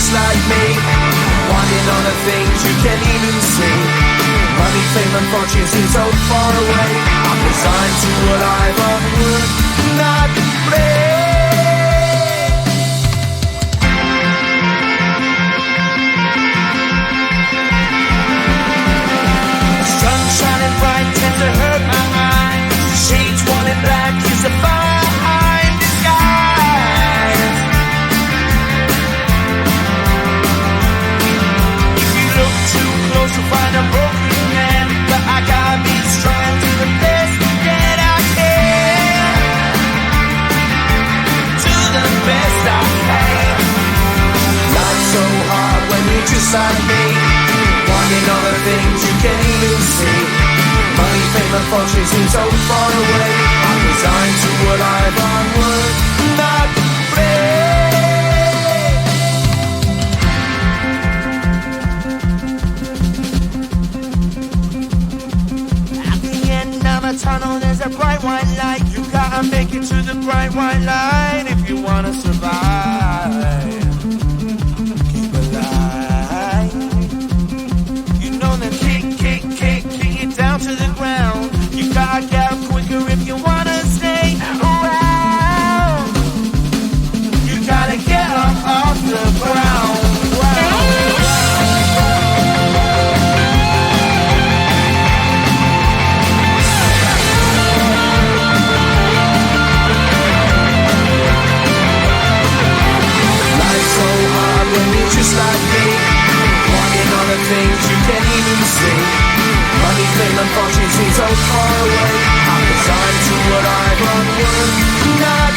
just like me, wanting all the things you can't even see. Money, fame and fortune seem so far away. I'm resigned to a life of work, not play. Sun shining bright tends to hurt my eyes. Shades worn in black is the fine disguise. If you look too close you'll find a broken man, but I gotta be strong to the best that I can. Do the best I can. Life's so hard when you're just like me, wanting all the things you can't even see. Money, fame and fortune seem so far away. I'm resigned to a life on work, not play. At the end of a tunnel there's a bright white light. You gotta make it to the bright white light if you wanna survive. Keep alive. You know the kick it down to the ground. You gotta get up quicker if you wanna stay around. You gotta get up off the ground. Life's so hard when you're just like me, wanting all the things you can't even see. Money, fame and fortune seem so far away. I'm resigned to what I've on work, not